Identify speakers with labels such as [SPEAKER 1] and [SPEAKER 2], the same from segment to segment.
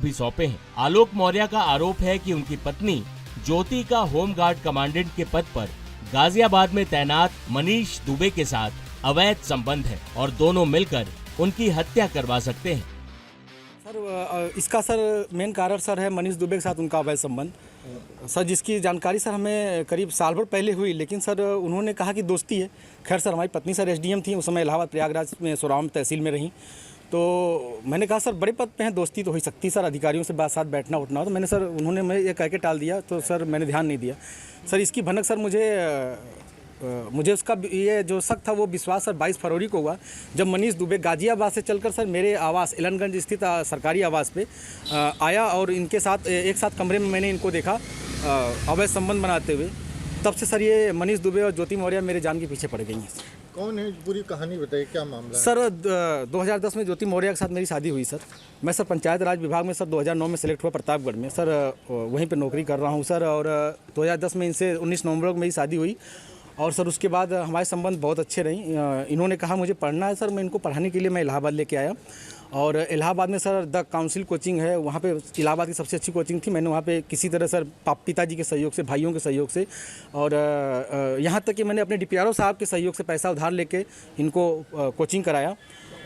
[SPEAKER 1] भी सौंपे हैं। आलोक मौर्य का आरोप है कि उनकी पत्नी ज्योति का होमगार्ड कमांडेंट के पद पर गाजियाबाद में तैनात मनीष दुबे के साथ अवैध संबंध है और दोनों मिलकर उनकी हत्या करवा सकते हैं।
[SPEAKER 2] सर इसका सर मेन कारण सर है मनीष दुबे के साथ उनका अवैध संबंध सर, जिसकी जानकारी सर हमें करीब साल भर पहले हुई, लेकिन सर उन्होंने कहा कि दोस्ती है। खैर सर हमारी पत्नी सर एसडीएम थी, उस समय इलाहाबाद प्रयागराज में सोराम तहसील में रहीं, तो मैंने कहा सर बड़े पद पे हैं, दोस्ती तो हो सकती सर, अधिकारियों से साथ बैठना उठना हो, तो मैंने सर उन्होंने मैं ये कह के टाल दिया, तो सर मैंने ध्यान नहीं दिया। सर इसकी भनक सर मुझे उसका ये जो शक था वो विश्वास सर 22 फरवरी को हुआ, जब मनीष दुबे गाजियाबाद से चलकर सर मेरे आवास एलनगंज स्थित सरकारी आवास पे आया और इनके साथ एक साथ कमरे में मैंने इनको देखा अवैध संबंध बनाते हुए। तब से सर ये मनीष दुबे और ज्योति मौर्य मेरे जान के पीछे पड़ गई हैं।
[SPEAKER 3] कौन है, पूरी कहानी बताइए, क्या मामला है?
[SPEAKER 2] सर 2010 में ज्योति मौर्य के साथ मेरी शादी हुई सर। मैं सर पंचायत राज विभाग में सर 2009 में सेलेक्ट हुआ प्रतापगढ़ में सर, वहीं पे नौकरी कर रहा हूँ सर। और 2010 में इनसे 19 नवंबर को मेरी शादी हुई और सर उसके बाद हमारे संबंध बहुत अच्छे रही। इन्होंने कहा मुझे पढ़ना है सर, मैं इनको पढ़ाने के लिए मैं इलाहाबाद लेके आया और इलाहाबाद में सर द काउंसिल कोचिंग है, वहाँ पे इलाहाबाद की सबसे अच्छी कोचिंग थी। मैंने वहाँ पे किसी तरह सर पिताजी के सहयोग से, भाइयों के सहयोग से और यहाँ तक कि मैंने अपने डीपीआरओ साहब के सहयोग से पैसा उधार लेके इनको कोचिंग कराया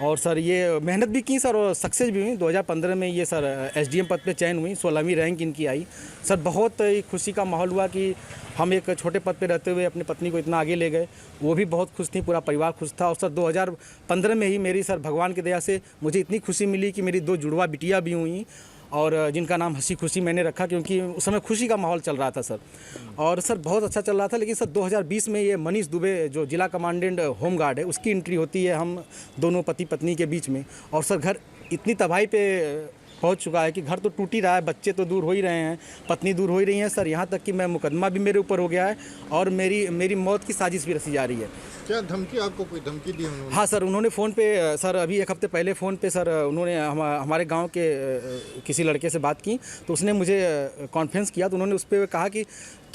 [SPEAKER 2] और सर ये मेहनत भी की सर और सक्सेस भी हुई। 2015 में ये सर एसडीएम पद पे चयन हुई, 16वीं रैंक इनकी आई। सर बहुत ही खुशी का माहौल हुआ कि हम एक छोटे पद पे रहते हुए अपनी पत्नी को इतना आगे ले गए, वो भी बहुत खुश थी, पूरा परिवार खुश था। और सर 2015 में ही मेरी सर भगवान की दया से मुझे इतनी खुशी मिली कि मेरी 2 जुड़वा बिटिया भी हुई और जिनका नाम हंसी खुशी मैंने रखा, क्योंकि उस समय खुशी का माहौल चल रहा था सर। और सर बहुत अच्छा चल रहा था। लेकिन सर 2020 में ये मनीष दुबे जो जिला कमांडेंट होमगार्ड है, उसकी एंट्री होती है हम दोनों पति पत्नी के बीच में और सर घर इतनी तबाही पे पहुंच चुका है कि घर तो टूट ही रहा है, बच्चे तो दूर हो ही रहे हैं, पत्नी दूर हो ही रही हैं सर। यहाँ तक कि मैं मुकदमा भी मेरे ऊपर हो गया है और मेरी मौत की साजिश भी रची जा रही है।
[SPEAKER 3] क्या धमकी, आपको कोई धमकी दी उन्होंने?
[SPEAKER 2] हाँ सर, उन्होंने फ़ोन पे सर अभी 1 हफ्ते पहले फ़ोन पे सर उन्होंने हमारे गांव के किसी लड़के से बात की, तो उसने मुझे कॉन्फ्रेंस किया, तो उन्होंने उस पर कहा कि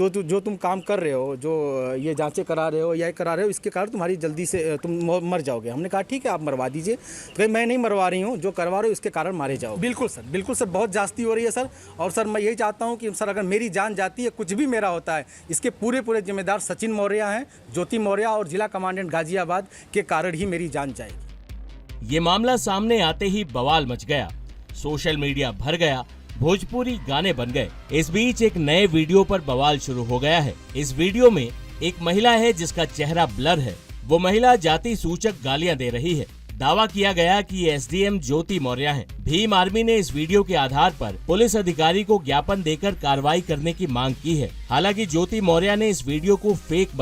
[SPEAKER 2] जो तुम काम कर रहे हो, जो ये जांचें करा रहे हो या करा रहे हो, इसके कारण तुम्हारी जल्दी से तुम मर जाओगे। हमने कहा ठीक है आप मरवा दीजिए, तो मैं नहीं मरवा रही हूँ, जो करवा रहे हो इसके कारण मारे जाओ। बिल्कुल सर बहुत जास्ती हो रही है सर। और सर मैं यही चाहता हूँ कि सर अगर मेरी जान जाती है, कुछ भी मेरा होता है, इसके पूरे जिम्मेदार सचिन मौर्य हैं, ज्योति मौर्य और जिला कमांडेंट गाजियाबाद के कारण ही मेरी जान जाएगी।
[SPEAKER 1] ये मामला सामने आते ही बवाल मच गया, सोशल मीडिया भर गया, भोजपुरी गाने बन गए। इस बीच एक नए वीडियो पर बवाल शुरू हो गया है। इस वीडियो में एक महिला है जिसका चेहरा ब्लर है। वो महिला जाति सूचक गालियां दे रही है। दावा किया गया कि ये एसडीएम ज्योति मौर्य हैं। भीम आर्मी ने इस वीडियो के आधार पर पुलिस अधिकारी को ज्ञापन देकर कार्रवाई करने की मांग की है। हालांकि ज्योति मौर्य ने इस वीडियो को फेक